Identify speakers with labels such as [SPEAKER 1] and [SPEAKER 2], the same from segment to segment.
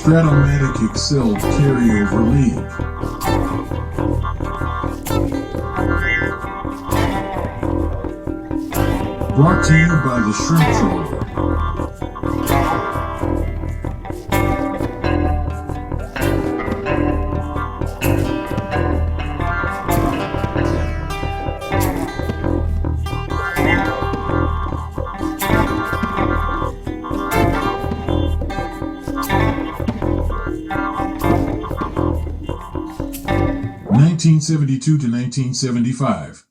[SPEAKER 1] Strat-O-Matic Excel Carryover League. Brought to you by the Shrimp Troller. 1972 to 1975.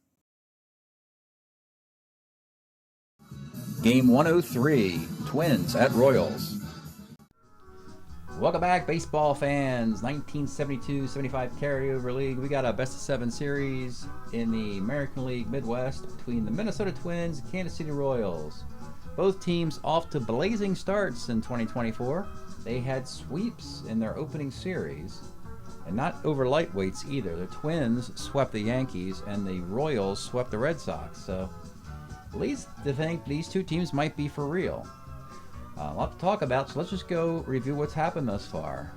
[SPEAKER 2] Game 103, Twins at Royals. Welcome back, baseball fans. 1972-75 carryover league. We got a best-of-7 series in the American League Midwest between the Minnesota Twins and Kansas City Royals. Both teams off to blazing starts in 2024. They had sweeps in their opening series, and not over lightweights either. The Twins swept the Yankees, and the Royals swept the Red Sox. So at least to think these two teams might be for real. A lot to talk about, so let's just go review what's happened thus far.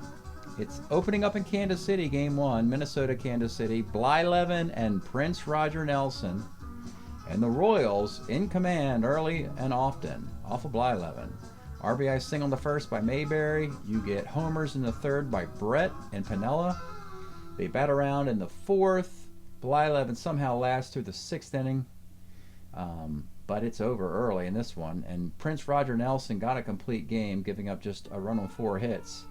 [SPEAKER 2] It's opening up in Kansas City, Game 1, Minnesota, Kansas City. Blyleven and Prince Roger Nelson. And the Royals in command early and often, off of Blyleven. RBI single in the first by Mayberry. You get homers in the third by Brett and Piniella. They bat around in the fourth. Blyleven somehow lasts through the sixth inning. But it's over early in this one, and Prince Roger Nelson got a complete game, giving up just a run on 4 hits.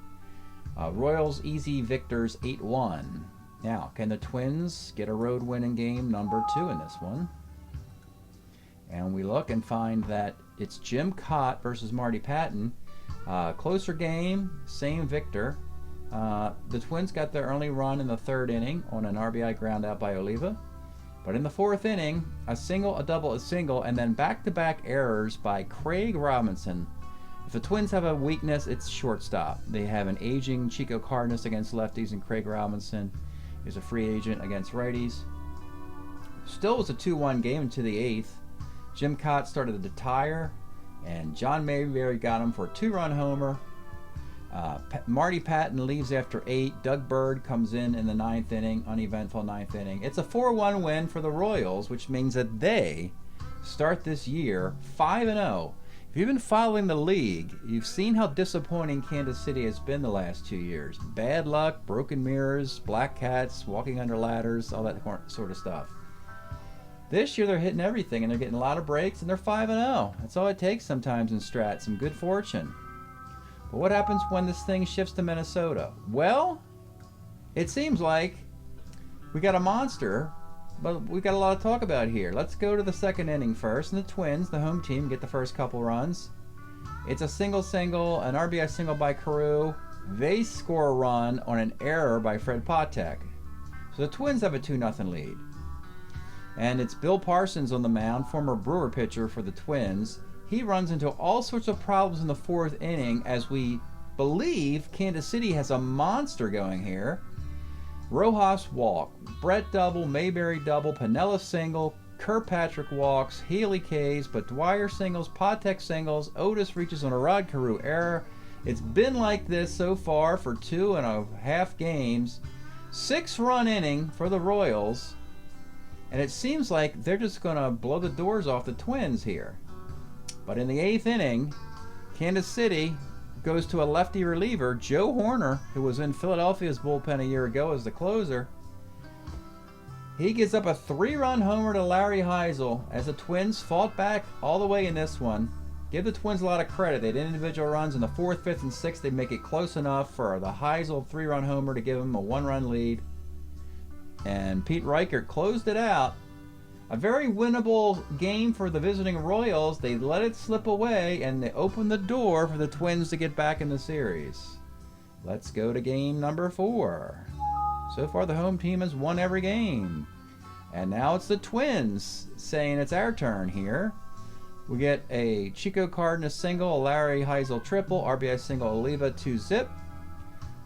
[SPEAKER 2] Royals easy victors 8-1. Now, can the Twins get a road win in game number 2 in this one? And we look and find that it's Jim Cott versus Marty Patton. Closer game, same victor. The Twins got their early run in the third inning on an RBI ground out by Oliva. But in the fourth inning, a single, a double, a single, and then back-to-back errors by Craig Robinson. If the Twins have a weakness, it's shortstop. They have an aging Chico Cardenas against lefties, and Craig Robinson is a free agent against righties. Still was a 2-1 game into the 8th. Jim Cott started to tire, and John Mayberry got him for a 2-run homer. Marty Patton leaves after 8. Doug Bird comes in the 9th inning, uneventful 9th inning. It's a 4-1 win for the Royals, which means that they start this year 5-0. If you've been following the league, you've seen how disappointing Kansas City has been the last 2 years. Bad luck, broken mirrors, black cats, walking under ladders, all that sort of stuff. This year they're hitting everything, and they're getting a lot of breaks, and they're 5-0. That's all it takes sometimes in Strat, some good fortune. But what happens when this thing shifts to Minnesota? Well, it seems like we got a monster, but we got a lot to talk about here. Let's go to the second inning first, and the Twins, the home team, get the first couple runs. It's a single, an RBI single by Carew. They score a run on an error by Fred Patek. So the Twins have a 2-0 lead. And it's Bill Parsons on the mound, former Brewer pitcher for the Twins. He runs into all sorts of problems in the fourth inning as we believe Kansas City has a monster going here. Rojas walk, Brett double, Mayberry double, Piniella single, Kirkpatrick walks, Healy K's, but Dwyer singles, Patek singles, Otis reaches on a Rod Carew error. It's been like this so far for 2.5 games. 6-run inning for the Royals, and it seems like they're just going to blow the doors off the Twins here. But in the 8th inning, Kansas City goes to a lefty reliever, Joe Horner, who was in Philadelphia's bullpen a year ago as the closer. He gives up a 3-run homer to Larry Heisel as the Twins fought back all the way in this one. Give the Twins a lot of credit. They did individual runs in the 4th, 5th, and 6th. They make it close enough for the Heisel 3-run homer to give them a 1-run lead. And Pete Reichert closed it out. A very winnable game for the visiting Royals. They let it slip away, and they opened the door for the Twins to get back in the series. Let's go to game number 4. So far, the home team has won every game. And now it's the Twins saying it's our turn here. We get a Chico Cardenas single, a Larry Heisel triple, RBI single, Oliva 2-zip.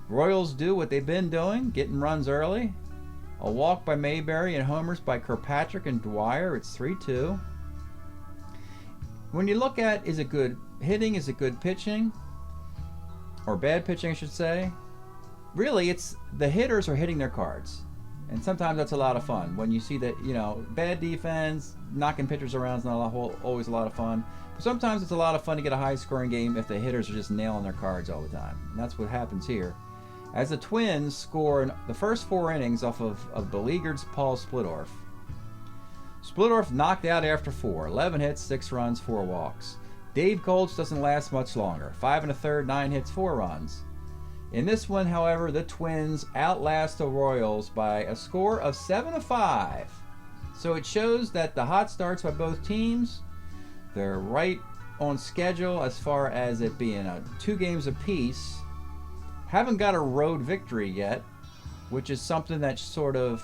[SPEAKER 2] Royals do what they've been doing, getting runs early. A walk by Mayberry and homers by Kirkpatrick and Dwyer. It's 3-2. When you look at, is it good hitting? Is it good pitching? or bad pitching, I should say. Really, it's the hitters are hitting their cards. And sometimes that's a lot of fun. When you see that, you know, bad defense, knocking pitchers around is not always a lot of fun. But sometimes it's a lot of fun to get a high-scoring game if the hitters are just nailing their cards all the time. And that's what happens here. As the Twins score in the first 4 innings off of beleaguered Paul Splittorff. Splittorff knocked out after 4. 11 hits, 6 runs, 4 walks. Dave Colch doesn't last much longer. 5 1/3, 9 hits, 4 runs. In this one, however, the Twins outlast the Royals by a score of 7-5. So it shows that the hot starts by both teams, they're right on schedule as far as it being 2 games apiece. Haven't got a road victory yet, which is something that sort of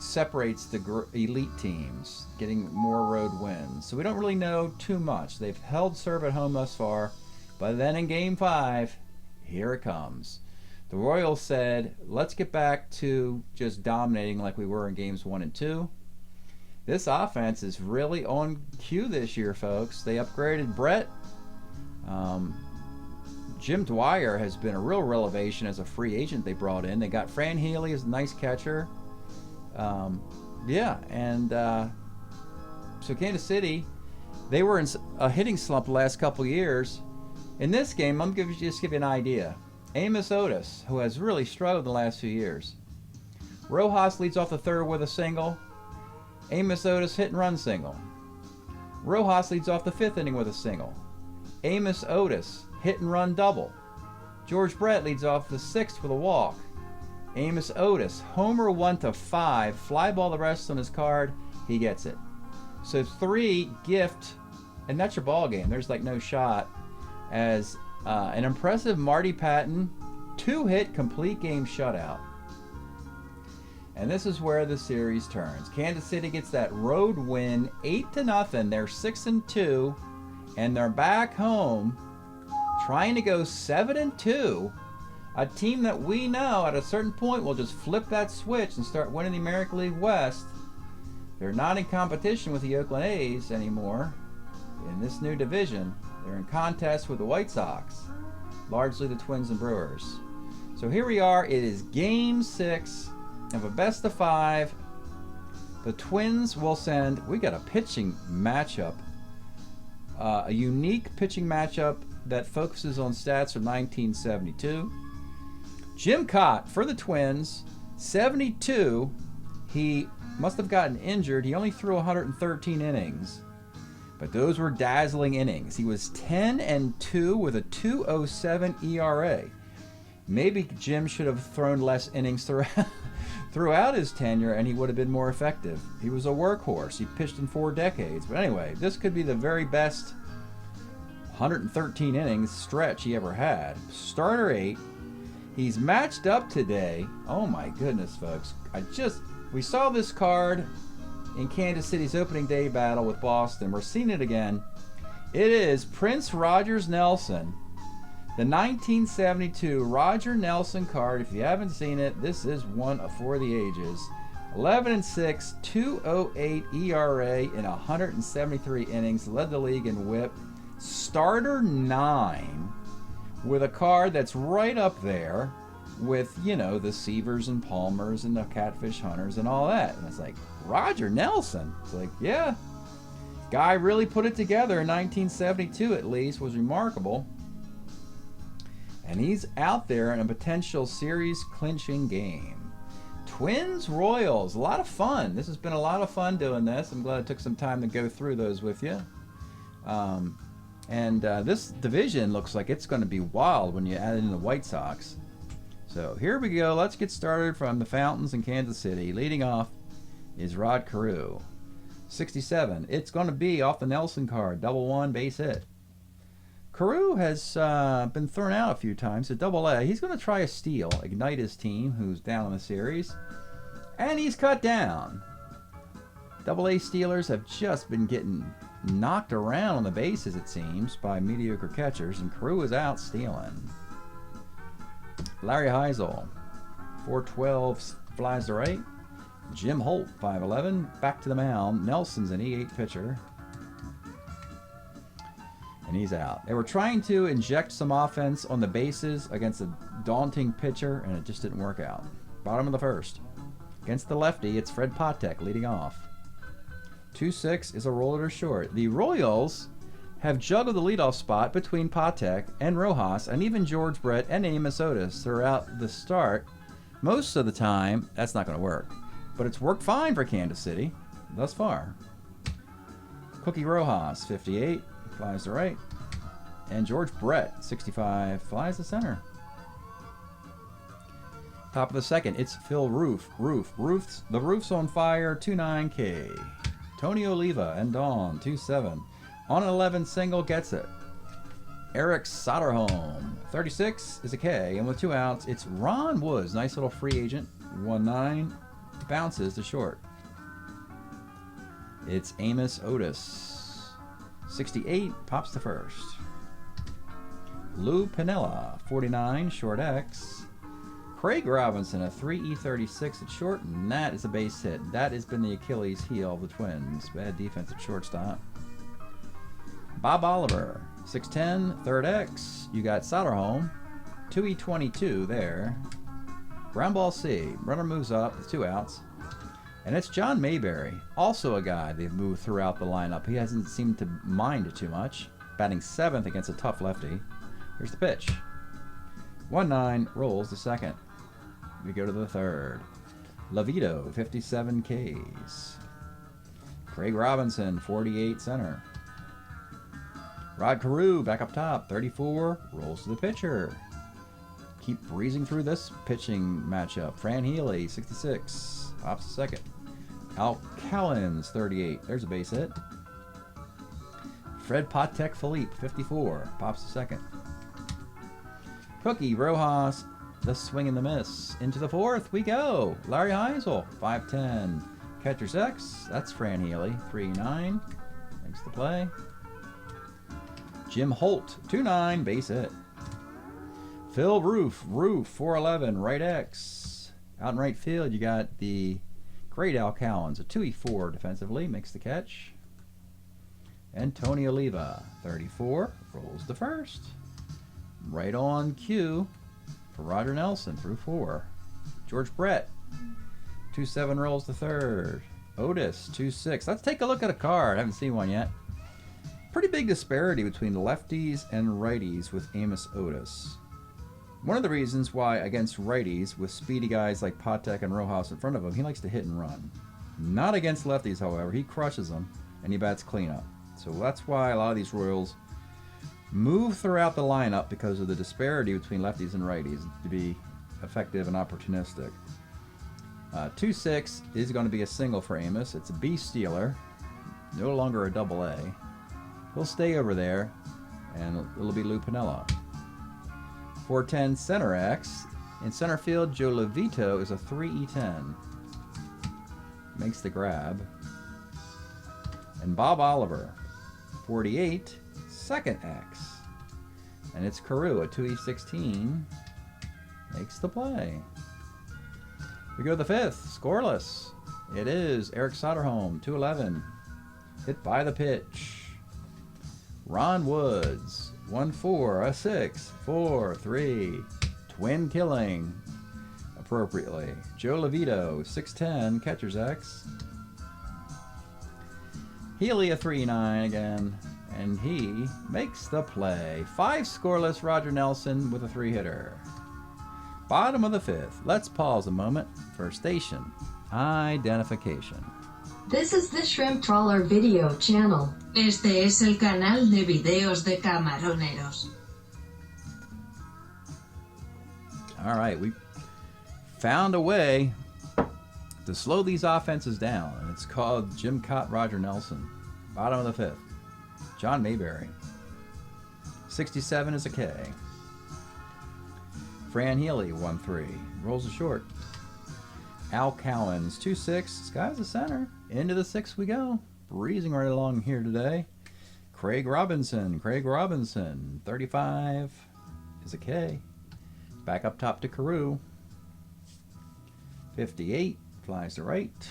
[SPEAKER 2] separates the elite teams, getting more road wins. So we don't really know too much. They've held serve at home thus far. But then in Game 5, here it comes. The Royals said, let's get back to just dominating like we were in Games 1 and 2. This offense is really on cue this year, folks. They upgraded Brett. Jim Dwyer has been a real revelation as a free agent they brought in. They got Fran Healy as a nice catcher. So Kansas City, they were in a hitting slump the last couple years. In this game, I'm going to just give you an idea. Amos Otis, who has really struggled the last few years. Rojas leads off the 3rd with a single. Amos Otis hit and run single. Rojas leads off the 5th inning with a single. Amos Otis hit and run double. George Brett leads off the 6th with a walk. Amos Otis, homer 1-5, fly ball the rest on his card, he gets it. So 3 gift, and that's your ball game. There's like no shot. As an impressive Marty Patton 2-hit complete game shutout. And this is where the series turns. Kansas City gets that road win 8-0. They're 6-2, and they're back home trying to go 7-2. A team that we know at a certain point will just flip that switch and start winning the American League West. They're not in competition with the Oakland A's anymore in this new division. They're in contest with the White Sox, largely the Twins and Brewers. So here we are. It is Game 6 of a best of 5. The Twins will send. We got a pitching matchup, a unique pitching matchup that focuses on stats from 1972. Jim Cott for the Twins, 72. He must have gotten injured. He only threw 113 innings. But those were dazzling innings. He was 10-2 with a 2.07 ERA. Maybe Jim should have thrown less innings throughout his tenure, and he would have been more effective. He was a workhorse. He pitched in 4 decades. But anyway, this could be the very best 113 innings stretch he ever had. Starter 8. He's matched up today. Oh my goodness, folks. We saw this card in Kansas City's opening day battle with Boston. We're seeing it again. It is Prince Rogers Nelson, the 1972 Roger Nelson card. If you haven't seen it, this is one for the ages. 11-6, 2.08 ERA in 173 innings, led the league in WHIP. Starter 9, with a card that's right up there with, you know, the Seavers and Palmers and the Catfish Hunters and all that. And it's like, Roger Nelson. It's like, yeah. Guy really put it together in 1972 at least, was remarkable. And he's out there in a potential series clinching game. Twins Royals, a lot of fun. This has been a lot of fun doing this. I'm glad I took some time to go through those with you. This division looks like it's going to be wild when you add in the White Sox. So here we go. Let's get started from the Fountains in Kansas City. Leading off is Rod Carew. 67. It's going to be off the Nelson card. Double 1 base hit. Carew has been thrown out a few times at Double-A. He's going to try a steal, ignite his team, who's down in the series. And he's cut down. Double-A Steelers have just been getting knocked around on the bases, it seems, by mediocre catchers, and Carew is out stealing. Larry Heisel, 412, flies to right. Jim Holt, 5'11", back to the mound. Nelson's an E8 pitcher. And he's out. They were trying to inject some offense on the bases against a daunting pitcher, and it just didn't work out. Bottom of the first. Against the lefty, it's Fred Patek leading off. 2-6 is a roller to short. The Royals have juggled the leadoff spot between Patek and Rojas, and even George Brett and Amos Otis throughout the start. Most of the time, that's not going to work. But it's worked fine for Kansas City thus far. Cookie Rojas, 58, flies to right. And George Brett, 65, flies to center. Top of the second, it's Phil Roof. The roof's on fire, 2-9 K. Tony Oliva and Dawn, 2-7. On an 11 single, gets it. Eric Soderholm, 36 is a K. And with 2 outs, it's Ron Woods. Nice little free agent. 1-9. Bounces to short. It's Amos Otis. 68 pops to first. Lou Piniella, 49, short X. Craig Robinson, a 3E36 at short, and that is a base hit. That has been the Achilles heel of the Twins. Bad defense at shortstop. Bob Oliver, 6'10", third X. You got Soderholm, 2E22 there. Ground ball C. Runner moves up with 2 outs. And it's John Mayberry, also a guy they've moved throughout the lineup. He hasn't seemed to mind it too much. Batting 7th against a tough lefty. Here's the pitch. 1-9, rolls the second. We go to the third. Lavito, 57 Ks. Craig Robinson, 48 center. Rod Carew back up top, 34, rolls to the pitcher. Keep breezing through this pitching matchup. Fran Healy, 66, pops the second. Al Callens, 38, there's a base hit. Fred Patek Philippe, 54, pops the second. Cookie Rojas, the swing and the miss. Into the fourth we go. Larry Heisel, 5'10". Catcher's X, that's Fran Healy, 3-9. Makes the play. Jim Holt, 2-9, base hit. Phil Roof, 4'11", right X. Out in right field, you got the great Al Cowens, a 2E4 defensively, makes the catch. And Tony Oliva, 34, rolls to first. Right on cue for Roger Nelson through 4. George Brett, 2-7, rolls to third. Otis, 2-6. Let's take a look at a card. I haven't seen one yet. Pretty big disparity between the lefties and righties with Amos Otis. One of the reasons why against righties, with speedy guys like Patek and Rojas in front of him, he likes to hit and run. Not against lefties, however. He crushes them, and he bats cleanup. So that's why a lot of these Royals move throughout the lineup, because of the disparity between lefties and righties, to be effective and opportunistic. 2-6 is going to be a single for Amos. It's a B stealer, no longer a double A. He'll stay over there, and it'll be Lou Piniella. 4-10 center X. In center field, Joe Levito is a 3E10. Makes the grab. And Bob Oliver, 48, second X. And it's Carew, a 2E16. Makes the play. We go to the fifth, scoreless. It is Eric Soderholm, 211. Hit by the pitch. Ron Woods, 1-4, a 6, 4-3. Twin killing, appropriately. Joe Levito, 6'10", catcher's X. Healy, a 3-9 again, and he makes the play. 5 scoreless, Roger Nelson with a 3-hitter. Bottom of the fifth. Let's pause a moment for station identification.
[SPEAKER 3] This is the Shrimp Trawler video channel.
[SPEAKER 4] Este es el canal de videos de camaroneros.
[SPEAKER 2] All right, we found a way to slow these offenses down, and it's called Jim Cott, Roger Nelson. Bottom of the fifth. John Mayberry. 67 is a K. Fran Healy, 1-3. Rolls a short. Al Cowens, 2-6. Sky's the center. Into the 6th we go. Breezing right along here today. Craig Robinson, 35 is a K. Back up top to Carew. 58, flies to right.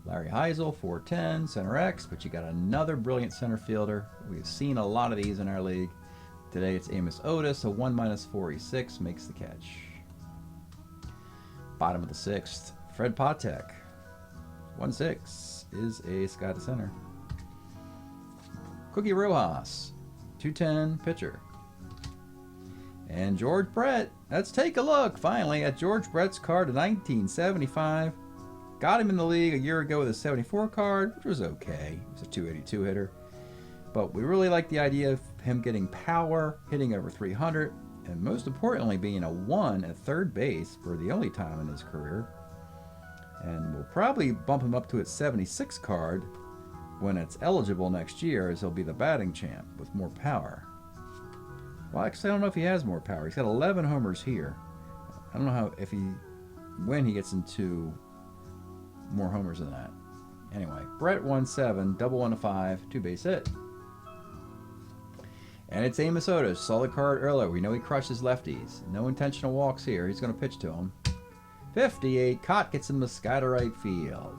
[SPEAKER 2] Larry Heisel, 410, center X, but you got another brilliant center fielder. We've seen a lot of these in our league. Today it's Amos Otis, a 1-46, makes the catch. Bottom of the 6th, Fred Patek, 1-6, is a sky to center. Cookie Rojas, 210, pitcher. And George Brett, let's take a look finally at George Brett's card of 1975. Got him in the league a year ago with a 74 card, which was okay. It was a 282 hitter. But we really like the idea of him getting power, hitting over 300, and most importantly being a 1 at third base for the only time in his career. And we'll probably bump him up to its 76 card when it's eligible next year, as he'll be the batting champ with more power. Well, actually, I don't know if he has more power. He's got 11 homers here. I don't know when he gets into more homers than that. Anyway, Brett 1-7, double 1-5, 2-base hit. And it's Amos Otis. Saw the card earlier. We know he crushes lefties. No intentional walks here. He's going to pitch to him. 58. Cott gets him the sky to right field.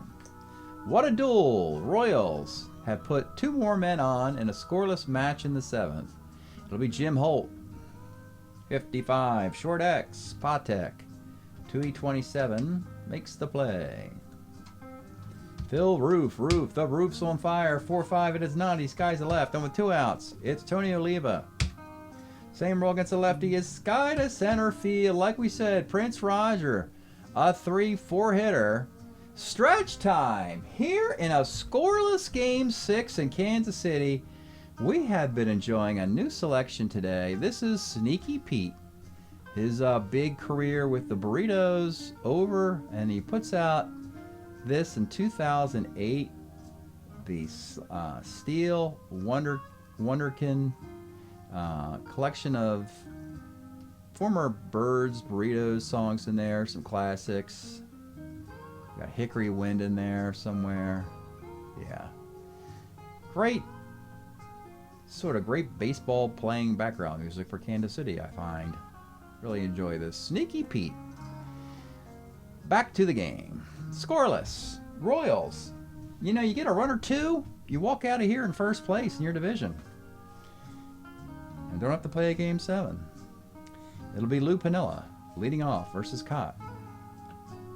[SPEAKER 2] What a duel. Royals have put 2 more men on in a scoreless match in the 7th. It'll be Jim Holt. 55. Short X. Patek. 2E27 makes the play. Phil Roof. The roof's on fire. 4-5. It is not. He skies the left. And with 2 outs, it's Tony Oliva. Same roll against the lefty is sky to center field. Like we said, Prince Roger, a 3-4 hitter. Stretch time here in a scoreless Game 6 in Kansas City. We have been enjoying a new selection today. This is Sneaky Pete. His big career with the Burritos over, and he puts out this in 2008. The Steel Wonderkin collection of former Birds Burritos songs in there, some classics. Got Hickory Wind in there somewhere. Yeah. Great baseball playing background music for Kansas City, I find. Really enjoy this. Sneaky Pete. Back to the game. Scoreless. Royals. You know, you get a run or 2, you walk out of here in first place in your division. And don't have to play a Game 7. It'll be Lou Piniella leading off versus Cott.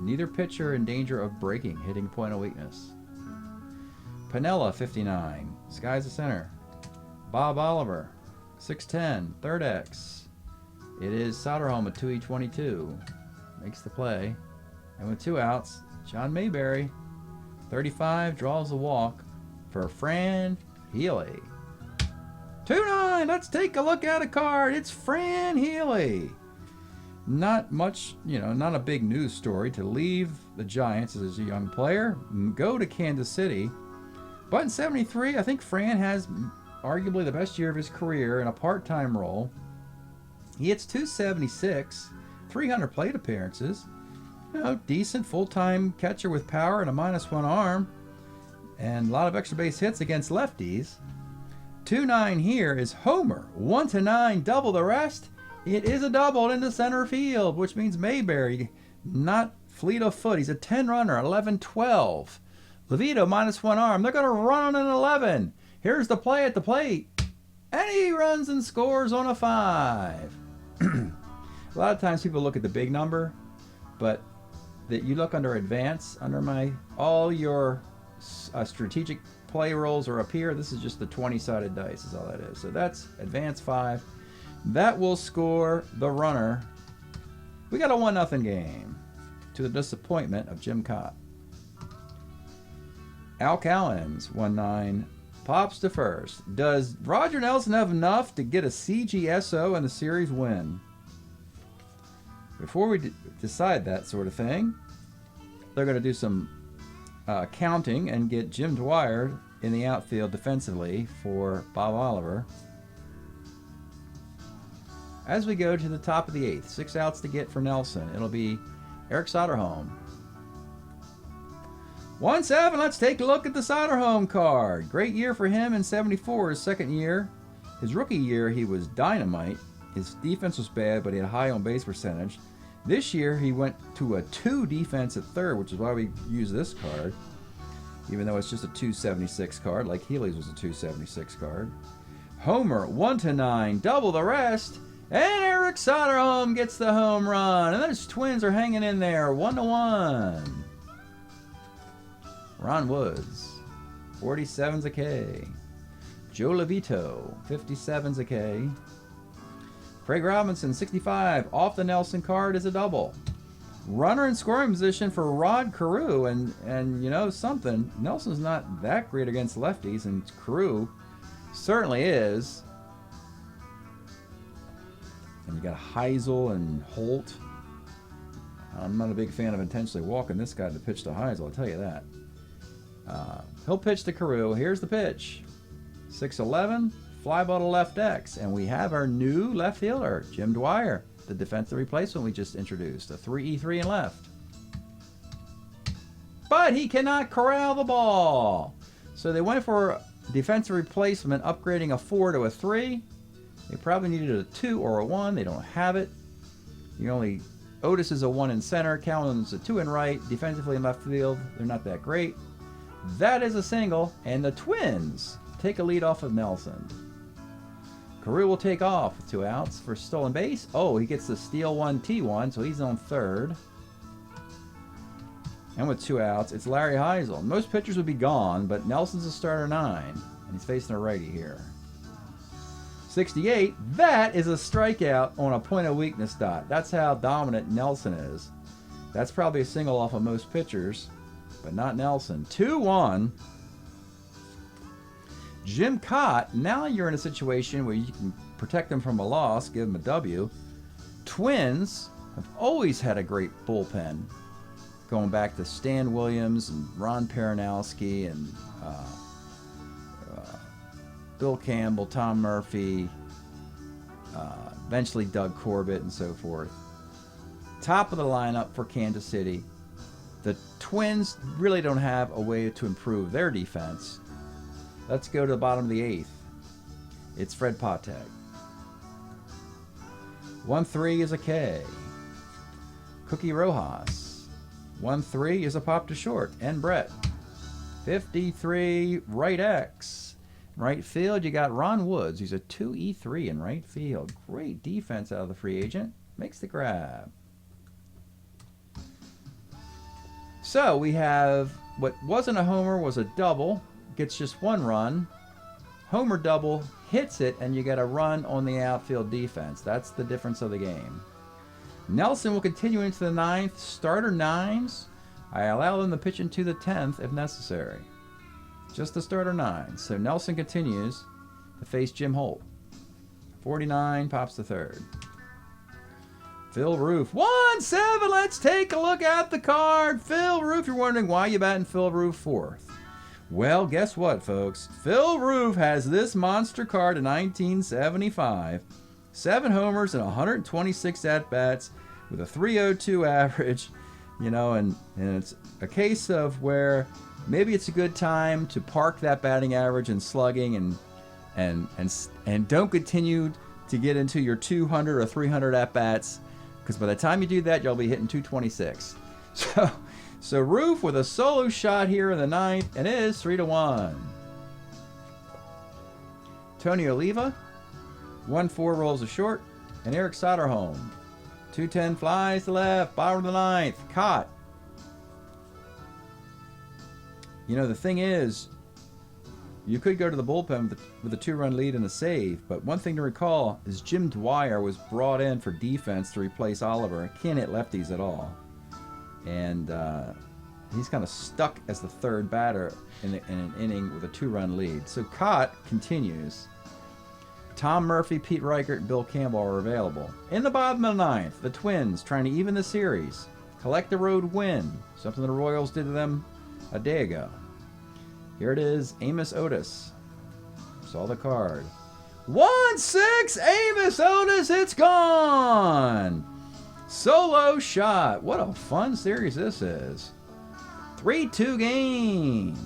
[SPEAKER 2] Neither pitcher in danger of breaking, hitting point of weakness. Piniella, 59. Sky's the center. Bob Oliver, 6'10", third X. It is Soderholm at 2E22. Makes the play. And with 2 outs, John Mayberry, 35, draws the walk for Fran Healy. 2-9, let's take a look at a card. It's Fran Healy. Not much, not a big news story to leave the Giants as a young player, go to Kansas City. But in 73, I think Fran has arguably the best year of his career in a part-time role. He hits 276, 300 plate appearances. Decent full-time catcher with power and a -1 arm. And a lot of extra base hits against lefties. 2-9 here is Homer. 1-9, double the rest. It is a double into center field, which means Mayberry, not fleet of foot. He's a 10 runner, 11-12. Levito -1 arm. They're going to run on an 11. Here's the play at the plate. And he runs and scores on a 5. A lot of times people look at the big number, but that you look under advance, all your strategic play rolls are up here. This is just the 20-sided dice is all that is. So that's advance 5. That will score the runner. We got a 1-0 game to the disappointment of Jim Cott. Al Cowens, 1-9, pops to first. Does Roger Nelson have enough to get a CGSO and the series win? Before we decide that sort of thing, they're going to do some counting and get Jim Dwyer in the outfield defensively for Bob Oliver. As we go to the top of the 8th, 6 outs to get for Nelson. It'll be Eric Soderholm. 1-7, let's take a look at the Soderholm card. Great year for him in 74, his second year. His rookie year, he was dynamite. His defense was bad, but he had a high on-base percentage. This year, he went to a 2 defense at third, which is why we use this card. even though it's just a 276 card, like Healy's was a 276 card. Homer, 1-9, double the rest, and Eric Soderholm gets the home run. And those Twins are hanging in there, 1-1. Ron Woods, 47's a K. Joe Levito, 57's a K. Craig Robinson, 65, off the Nelson card is a double. Runner in scoring position for Rod Carew, and you know something, Nelson's not that great against lefties, and Carew certainly is. And you got Heisel and Holt. I'm not a big fan of intentionally walking this guy to pitch to Heisel, I'll tell you that. He'll pitch to Carew. Here's the pitch. 6-11, fly ball to left X, and we have our new left fielder, Jim Dwyer, the defensive replacement we just introduced, a 3-3 in left. But he cannot corral the ball. So they went for defensive replacement, upgrading a 4 to a 3. They probably needed a 2 or a 1. They don't have it. Otis is a 1 in center. Calhoun's a 2 in right. Defensively in left field, they're not that great. That is a single, and the Twins take a lead off of Nelson. Carew will take off with 2 outs for stolen base. Oh, he gets the steal 1 T1, so he's on third. And with 2 outs, it's Larry Heisel. Most pitchers would be gone, but Nelson's a starter 9, and he's facing a righty here. 68, that is a strikeout on a point of weakness dot. That's how dominant Nelson is. That's probably a single off of most pitchers, but not Nelson. 2-1. Jim Cott, now you're in a situation where you can protect them from a loss, give them a W. Twins have always had a great bullpen, going back to Stan Williams and Ron Peronowski and Bill Campbell, Tom Murphy, eventually Doug Corbett, and so forth. Top of the lineup for Kansas City. The Twins really don't have a way to improve their defense. Let's go to the bottom of the 8th. It's Fred Patek. 1-3 is a K. Cookie Rojas. 1-3 is a pop to short. And Brett. 53 right X. Right field, you got Ron Woods. He's a 2-3 in right field. Great defense out of the free agent. Makes the grab. So we have what wasn't a homer was a double. Gets just 1 run. Homer double, hits it, and you get a run on the outfield defense. That's the difference of the game. Nelson will continue into the 9th. Starter 9s. I allow them to pitch into the 10th if necessary. Just the starter 9. So Nelson continues to face Jim Holt. 49 pops the 3rd. Phil Roof. 1-7. Let's take a look at the card. Phil Roof. You're wondering why you batting Phil Roof 4th. Well, guess what, folks? Phil Roof has this monster card in 1975. 7 homers and 126 at-bats with a 302 average. You know, and it's a case of where maybe it's a good time to park that batting average and slugging and don't continue to get into your 200 or 300 at-bats, because by the time you do that, you'll be hitting 226. So Roof with a solo shot here in the 9th, and it is 3-1. Tony Oliva, 1-4 rolls a short, and Eric Soderholm, 2-10 flies to left, bottom of the 9th. Caught. You know, the thing is, you could go to the bullpen with a 2-run lead and a save, but one thing to recall is Jim Dwyer was brought in for defense to replace Oliver. Can't hit lefties at all. And he's kind of stuck as the 3rd batter in an inning with a 2-run lead. So Cott continues. Tom Murphy, Pete Reichert, and Bill Campbell are available. In the bottom of the 9th, the Twins trying to even the series. Collect a road win, something the Royals did to them a day ago. Here it is, Amos Otis. Saw the card. 1-6, Amos Otis, it's gone! Solo shot. What a fun series this is. 3-2 game.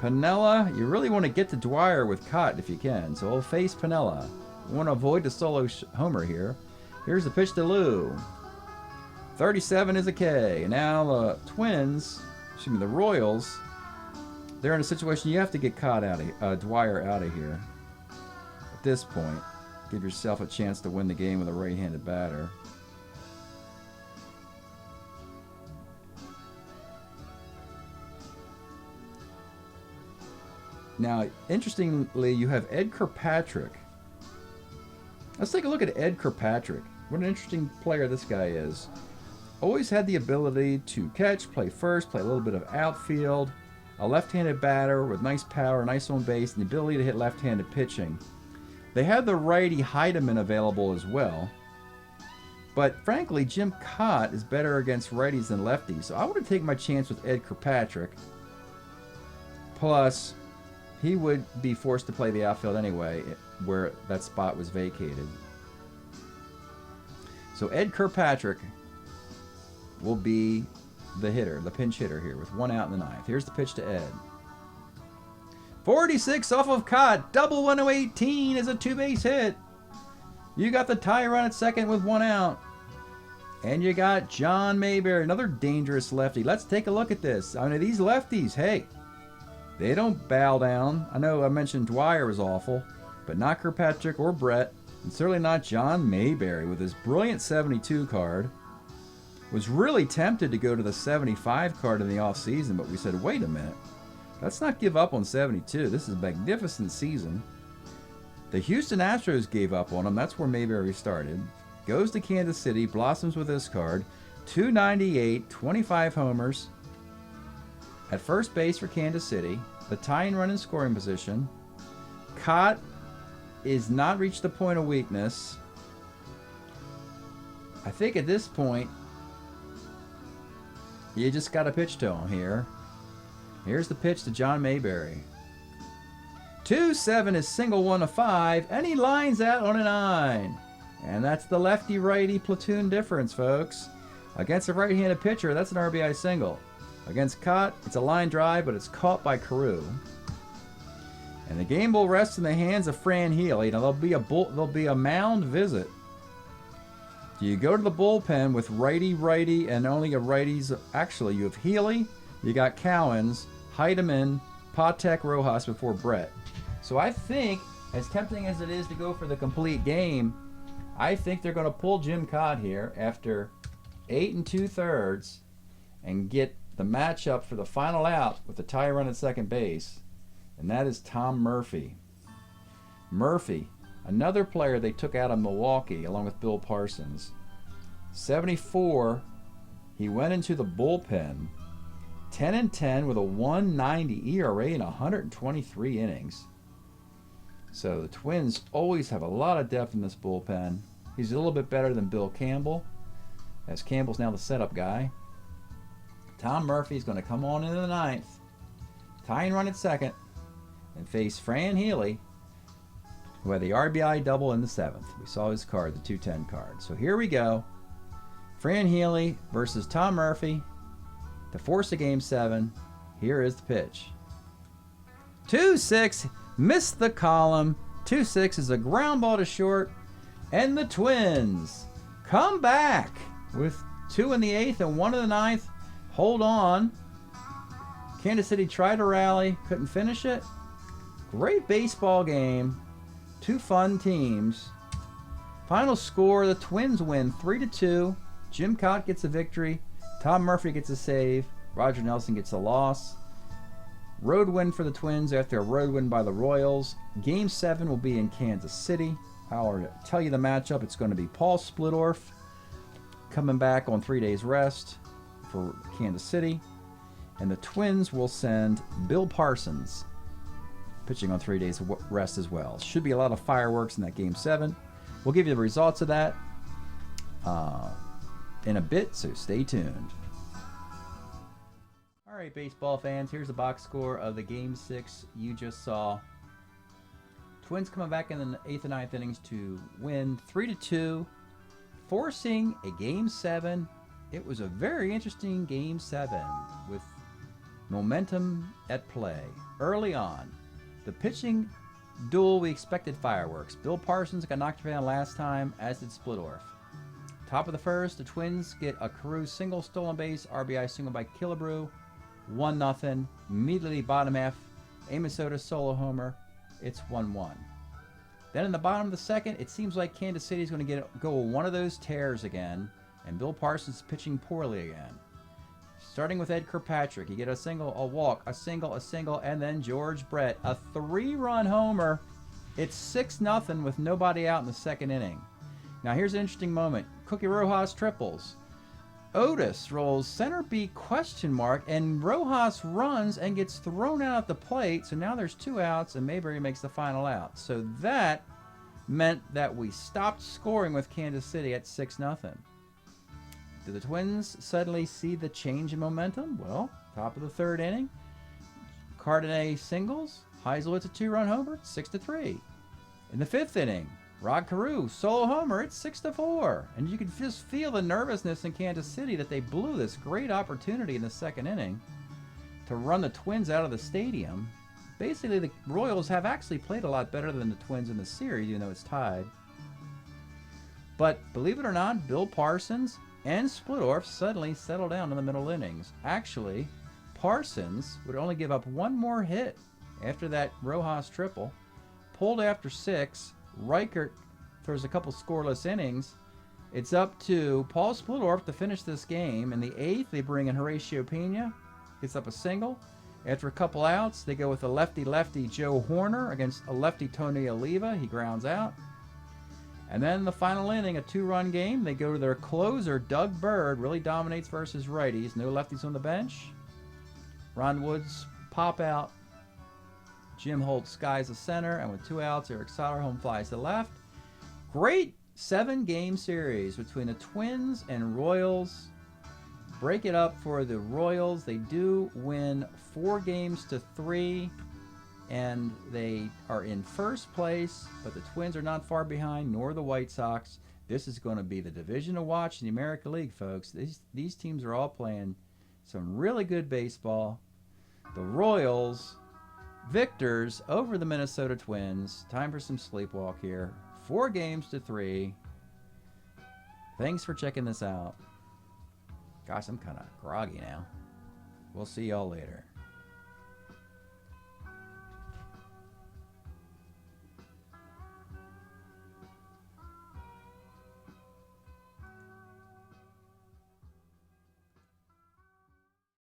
[SPEAKER 2] Piniella, you really want to get to Dwyer with Cott if you can, so we'll face Piniella. We want to avoid the solo homer here. Here's the pitch to Lou. 37 is a K. And now the Twins the Royals, they're in a situation you have to get Dwyer out of here. At this point, give yourself a chance to win the game with a right-handed batter. Now, interestingly, you have Ed Kirkpatrick. Let's take a look at Ed Kirkpatrick. What an interesting player this guy is. Always had the ability to catch, play first, play a little bit of outfield. A left-handed batter with nice power, nice on base, and the ability to hit left-handed pitching. They had the righty Heidemann available as well. But frankly, Jim Kaat is better against righties than lefties. So I would take my chance with Ed Kirkpatrick. Plus, he would be forced to play the outfield anyway, where that spot was vacated. So Ed Kirkpatrick will be the hitter, the pinch hitter here, with 1 out in the 9th. Here's the pitch to Ed. 46 off of Kaat. Double 118 is a 2-base hit. You got the tie run at second with 1 out. And you got John Mayberry, another dangerous lefty. Let's take a look at this. I mean, these lefties, hey, they don't bow down. I know I mentioned Dwyer was awful, but not Kirkpatrick or Brett, and certainly not John Mayberry with his brilliant 72 card. Was really tempted to go to the 75 card in the offseason, but we said, wait a minute. Let's not give up on 72. This is a magnificent season. The Houston Astros gave up on him. That's where Mayberry started. Goes to Kansas City, blossoms with this card. 298, 25 homers. At first base for Kansas City. The tying run in scoring position. Kaat is not reached the point of weakness. I think at this point, you just got to pitch to him here. Here's the pitch to John Mayberry. 2-7 is single 1 to 5, and he lines out on a 9. And that's the lefty-righty platoon difference, folks. Against a right-handed pitcher, that's an RBI single. Against Kaat, it's a line drive, but it's caught by Carew. And the game will rest in the hands of Fran Healy. Now there'll be a mound visit. You go to the bullpen with righty, and only a righties. Actually, you have Healy, you got Cowens, Heidemann, Patek, Rojas before Brett. So I think, as tempting as it is to go for the complete game, I think they're going to pull Jim Kaat here after 8 2/3 and get the matchup for the final out with the tie run at second base, and that is Tom Murphy. Murphy, another player they took out of Milwaukee along with Bill Parsons. 74, he went into the bullpen, 10-10 with a 1.90 ERA in 123 innings. So the Twins always have a lot of depth in this bullpen. He's a little bit better than Bill Campbell, as Campbell's now the setup guy. Tom Murphy's going to come on into the 9th, tying run at second, and face Fran Healy, who had the RBI double in the 7th. We saw his card, the 210 card. So here we go. Fran Healy versus Tom Murphy to force a Game 7. Here is the pitch. 2-6, missed the column. 2-6 is a ground ball to short. And the Twins come back with 2 in the 8th and 1 in the 9th. Hold on. Kansas City tried to rally, couldn't finish it. Great baseball game. 2 fun teams. Final score, the Twins win 3-2. Jim Kaat gets a victory. Tom Murphy gets a save. Roger Nelson gets a loss. Road win for the Twins after a road win by the Royals. Game 7 will be in Kansas City. I'll tell you the matchup. It's going to be Paul Splittorff coming back on 3 days rest for Kansas City. And the Twins will send Bill Parsons pitching on 3 days rest as well. Should be a lot of fireworks in that Game 7. We'll give you the results of that in a bit, so stay tuned. All right, baseball fans, here's the box score of the Game 6 you just saw. Twins coming back in the 8th and 9th innings to win 3-2, forcing a Game 7. It was a very interesting Game 7 with momentum at play early on. The pitching duel, we expected fireworks. Bill Parsons got knocked around last time, as did Splittorff. Top of the first, the Twins get a Carew single, stolen base, RBI single by Killebrew. 1-0. Immediately bottom half, Amos Otis solo homer. It's 1-1. Then in the bottom of the second, it seems like Kansas City is going to go one of those tears again, and Bill Parsons is pitching poorly again. Starting with Ed Kirkpatrick, you get a single, a walk, a single, and then George Brett, a 3-run homer. It's 6-0 with nobody out in the second inning. Now here's an interesting moment. Cookie Rojas triples. Otis rolls center beat ? And Rojas runs and gets thrown out at the plate. So now there's 2 outs and Mayberry makes the final out. So that meant that we stopped scoring with Kansas City at 6-0. Do the Twins suddenly see the change in momentum? Well, top of the third inning, Cardenet singles, Heiselwitz a 2-run homer, 6-3. In the fifth inning, Rod Carew solo homer, it's 6-4. And you can just feel the nervousness in Kansas City that they blew this great opportunity in the second inning to run the Twins out of the stadium. Basically, the Royals have actually played a lot better than the Twins in the series, even though it's tied. But believe it or not, Bill Parsons and Splittorff suddenly settle down in the middle innings. Actually, Parsons would only give up 1 more hit after that Rojas triple. Pulled after 6. Reichert throws a couple scoreless innings. It's up to Paul Splittorff to finish this game. In the 8th, they bring in Horacio Pena. Gets up a single. After a couple outs, they go with a lefty-lefty Joe Horner against a lefty Tony Oliva. He grounds out. And then the final inning, a 2-run game. They go to their closer, Doug Bird, really dominates versus righties. No lefties on the bench. Ron Woods pop out. Jim Holt skies the center, and with 2 outs, Eric Soderholm flies to left. Great 7-game series between the Twins and Royals. Break it up for the Royals. They do win 4-3. And they are in first place, but the Twins are not far behind, nor the White Sox. This is going to be the division to watch in the American League, folks. These teams are all playing some really good baseball. The Royals, victors over the Minnesota Twins. Time for some sleepwalk here. 4-3. Thanks for checking this out. Gosh, I'm kind of groggy now. We'll see y'all later.